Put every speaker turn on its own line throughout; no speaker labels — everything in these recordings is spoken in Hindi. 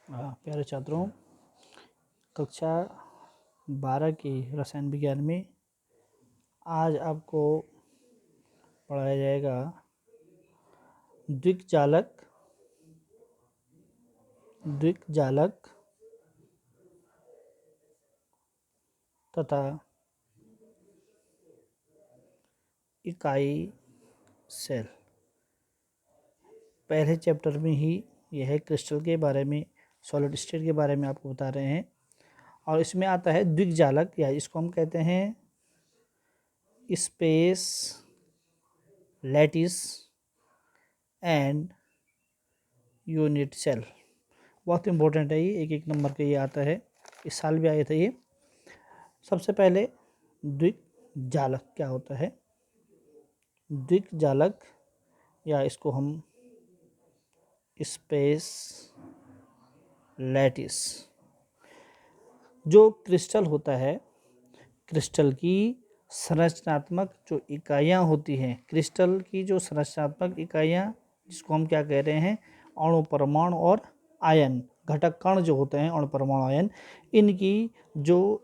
प्यारे छात्रों, कक्षा 12 की रसायन विज्ञान में आज आपको पढ़ाया जाएगा द्विक तथा इकाई सेल। पहले चैप्टर में ही यह क्रिस्टल के बारे में, सॉलिड स्टेट के बारे में आपको बता रहे हैं। और इसमें आता है द्विक, या इसको हम कहते हैं space lattice and unit cell. बहुत इंपॉर्टेंट है ये, एक नंबर के ये आता है, इस साल भी आए थे ये। सबसे पहले द्विक क्या होता है? द्विक या इसको हम स्पेस लैटिस, जो क्रिस्टल होता है, क्रिस्टल की संरचनात्मक जो इकाइयाँ होती हैं, क्रिस्टल की जो संरचनात्मक इकाइयाँ, जिसको हम क्या कह रहे हैं, अणु, परमाणु और आयन, घटक कण जो होते हैं, अणु, परमाणु, आयन, इनकी जो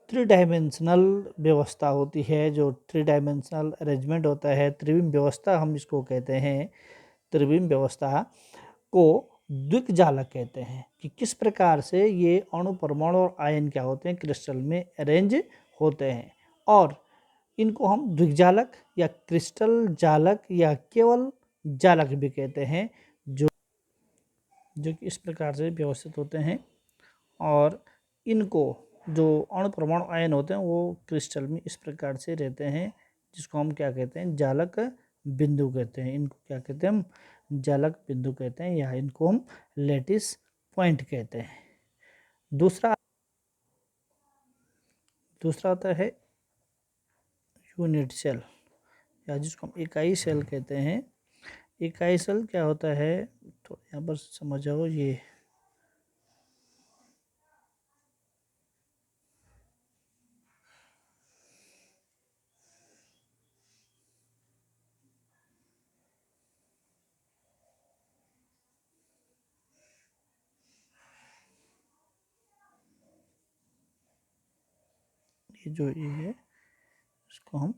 थ्री डायमेंशनल व्यवस्था होती है, जो थ्री डायमेंशनल अरेंजमेंट होता है, त्रिविम व्यवस्था हम इसको कहते हैं, त्रिविम व्यवस्था को द्विक कहते हैं कि किस प्रकार से ये अणु, परमाणु और आयन क्या होते हैं, क्रिस्टल में अरेंज होते हैं। और इनको हम द्विक या क्रिस्टल जालक या केवल जालक भी कहते हैं, जो कि इस प्रकार से व्यवस्थित होते हैं। और इनको जो अणु, परमाणु, आयन होते हैं वो क्रिस्टल में इस प्रकार से रहते हैं, जिसको हम क्या कहते हैं, जालक बिंदु कहते हैं। इनको क्या कहते हैं, हम जालक बिंदु कहते हैं, या इनको हम लैटिस पॉइंट कहते हैं। दूसरा आता है यूनिट सेल, या जिसको हम इकाई सेल कहते हैं। इकाई सेल क्या होता है, तो यहाँ पर समझ जाओ, ये जो ये है, इसको हम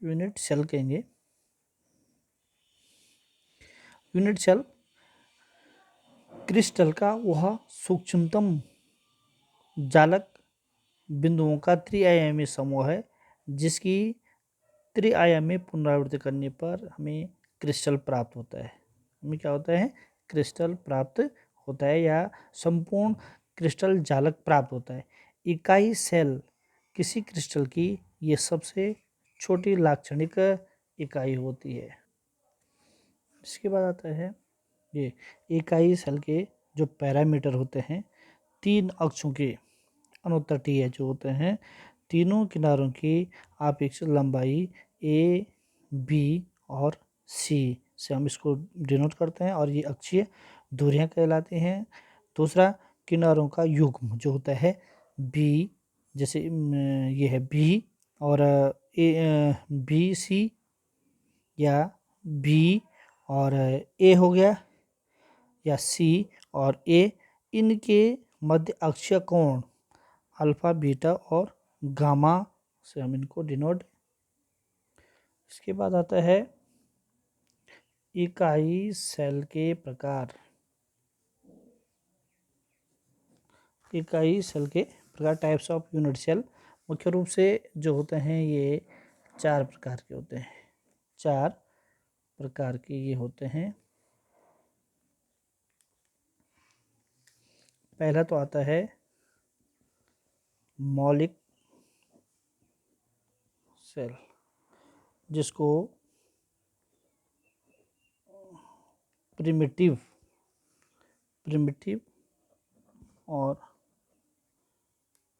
यूनिट सेल कहेंगे। यूनिट सेल क्रिस्टल का वह सूक्ष्मतम जालक बिंदुओं का त्रिआयामी समूह है, जिसकी त्रिआयामी पुनरावृत्ति करने पर हमें क्रिस्टल प्राप्त होता है। हमें क्या होता है, क्रिस्टल प्राप्त होता है, या संपूर्ण क्रिस्टल जालक प्राप्त होता है। इकाई सेल किसी क्रिस्टल की ये सबसे छोटी लाक्षणिक इकाई होती है। इसके बाद आता है ये इकाई सेल के जो पैरामीटर होते हैं, 3 अक्षों के अनुतटीय जो होते हैं, तीनों किनारों की अपेक्षित लंबाई ए, बी और सी से हम इसको डिनोट करते हैं, और ये अक्षीय दूरियां कहलाती हैं। दूसरा, किनारों का युग्म जो होता है बी, जैसे ये है बी और बी सी, या बी और ए हो गया, या सी और ए, इनके मध्य अक्षीय कोण अल्फा, बीटा और गामा से हम इनको डिनोट। इसके बाद आता है इकाई सेल के प्रकार। इकाई सेल के प्रकार, टाइप्स ऑफ यूनिट सेल, मुख्य रूप से जो होते हैं ये 4 प्रकार के होते हैं। 4 प्रकार के ये होते हैं। पहला तो आता है मौलिक सेल, जिसको प्रिमिटिव और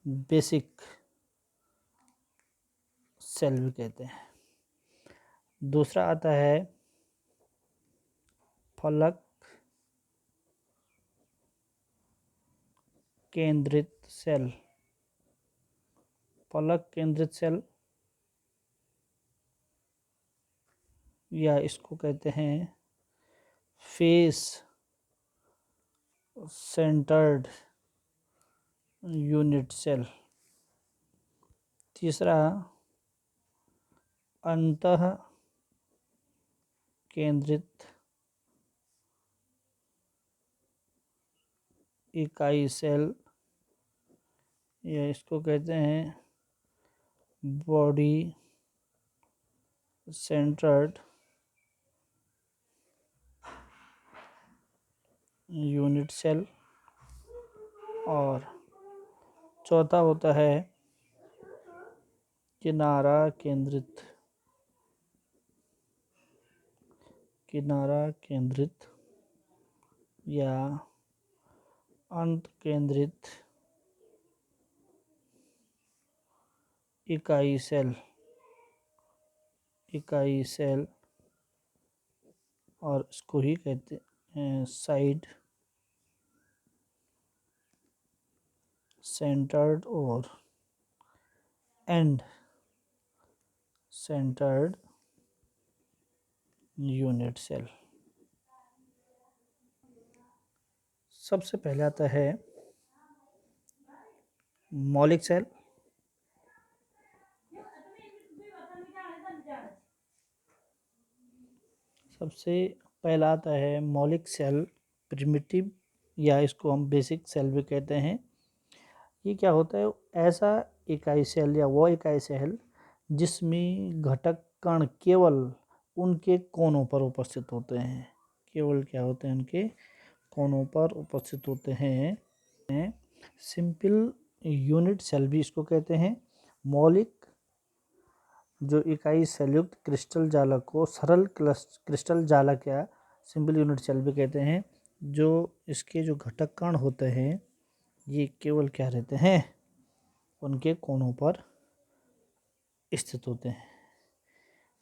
बेसिक सेल भी कहते हैं। दूसरा आता है फलक केंद्रित सेल। फलक केंद्रित सेल, या इसको कहते हैं फेस सेंटर्ड यूनिट सेल। तीसरा अंतः केंद्रित इकाई सेल, या इसको कहते हैं बॉडी सेंटर्ड यूनिट सेल। और चौथा होता है किनारा केंद्रित या अंत केंद्रित इकाई सेल, और इसको ही कहते हैं साइड सेंटर्ड और एंड सेंटर्ड यूनिट सेल। सबसे पहले आता है मौलिक सेल। सबसे पहला आता है मौलिक सेल, प्रिमिटिव, या इसको हम बेसिक सेल भी कहते हैं। ये क्या होता है? ऐसा इकाई सेल या वो इकाई सेल जिसमें घटक कण केवल उनके कोनों पर उपस्थित होते हैं। केवल क्या होते हैं? उनके कोनों पर उपस्थित होते हैं। सिंपल यूनिट सेल भी इसको कहते हैं। मौलिक जो इकाई सेलयुक्त क्रिस्टल जालक को सरल क्रिस्टल जालक या सिंपल यूनिट सेल भी कहते हैं। जो इसके जो घटक कण होते हैं ये केवल क्या रहते हैं? उनके कोनों पर स्थित होते हैं।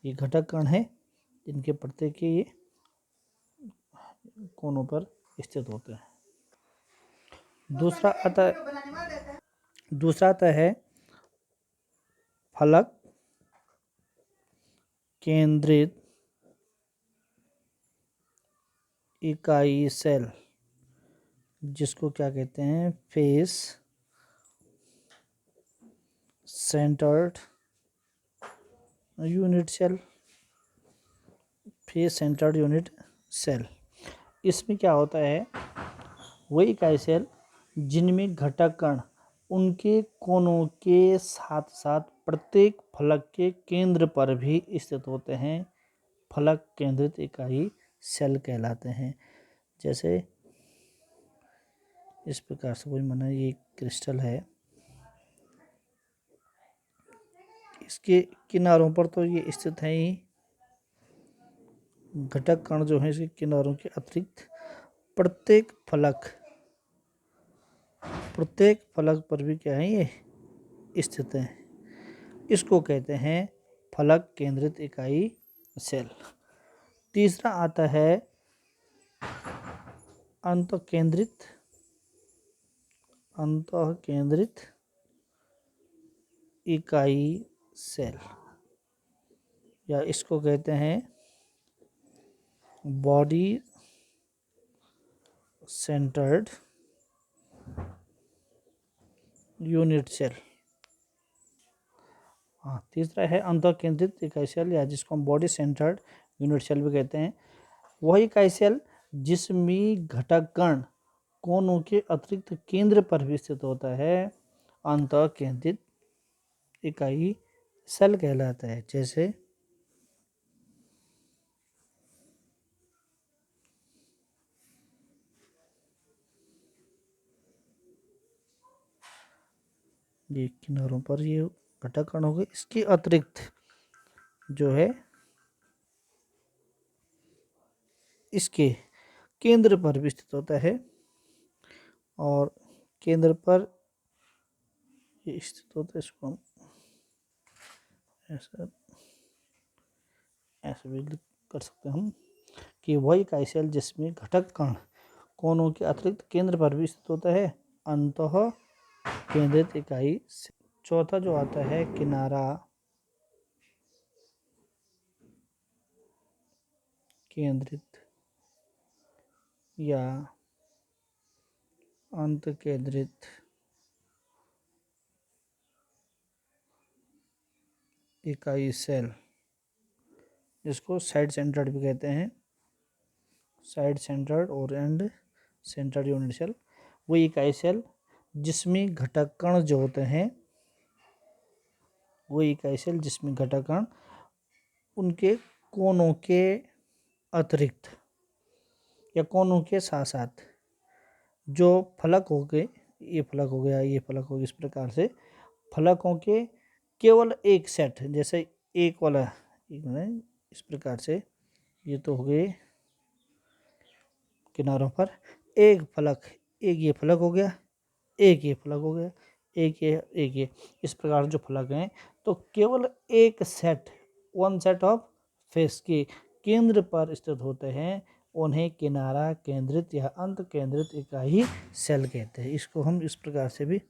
ये घटक कण है जिनके प्रत्येक के ये कोनों पर स्थित होते हैं। दूसरा आता है फलक केंद्रित इकाई सेल, जिसको क्या कहते हैं? Face centred unit cell. Face centred unit cell, इसमें क्या होता है? वही इकाई सेल जिनमें घटक कण उनके कोनों के साथ साथ प्रत्येक फलक के केंद्र पर भी स्थित होते हैं, फलक केंद्रित इकाई सेल कहलाते हैं। जैसे इस प्रकार से कोई माना ये क्रिस्टल है, इसके किनारों पर तो ये स्थित है ही, घटक कण जो है इसके किनारों के अतिरिक्त प्रत्येक फलक पर भी क्या है? ये स्थित है। इसको कहते हैं फलक केंद्रित इकाई सेल। तीसरा आता है अंतःकेंद्रित इकाई सेल, या इसको कहते हैं बॉडी सेंटर्ड यूनिट सेल। हाँ, तीसरा है अंतःकेंद्रित इकाई सेल, या जिसको हम बॉडी सेंटर्ड यूनिट सेल भी कहते हैं। वही इकाई सेल जिसमें घटक कण कोनों के अतिरिक्त केंद्र पर भी स्थित होता है, अंतःकेंद्रित इकाई सेल कहलाता है। जैसे ये किनारों पर ये घटक कण हो गए, इसके अतिरिक्त जो है इसके केंद्र पर भी स्थित होता है, और केंद्र पर ये स्थित होता है। इसको हम ऐसे भी कर सकते हैं हम कि वही इकाई सेल जिसमें घटक कण कोनों के अतिरिक्त केंद्र पर भी स्थित होता है, अंतः केंद्रित इकाई सेल। चौथा जो आता है किनारा केंद्रित या अंत केंद्रित इकाई सेल, जिसको साइड सेंटर्ड भी कहते हैं, साइड सेंटर्ड और एंड सेंटर्ड यूनिट सेल, वो इकाई सेल जिसमें घटक कण जो होते हैं, वो इकाई सेल जिसमें घटक कण उनके कोनों के अतिरिक्त या कोनों के साथ साथ जो फलक हो गए, ये फलक हो गया, ये फलक हो गया, इस प्रकार से फलकों के केवल एक सेट, जैसे एक वाला इस प्रकार से, ये तो हो गए किनारों पर एक फलक, एक ये फलक हो गया, एक ये फलक हो गया, एक ये, इस प्रकार जो फलक हैं, तो केवल एक set, one set of face के केंद्र पर स्थित होते हैं, उन्हें किनारा केंद्रित या अंत केंद्रित इकाई सेल कहते हैं। इसको हम इस प्रकार से भी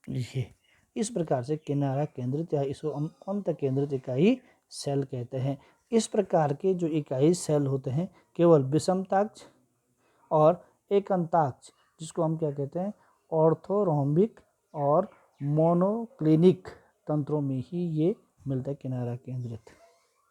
ये इस प्रकार से किनारा केंद्रित या इसको अंत केंद्रित इकाई सेल कहते हैं। इस प्रकार के जो इकाई सेल होते हैं केवल विषमताक्ष और एकंताक्ष, जिसको हम क्या कहते हैं, ऑर्थोरोम्बिक और मोनोक्लिनिक तंत्रों में ही ये मिलता है किनारा केंद्रित।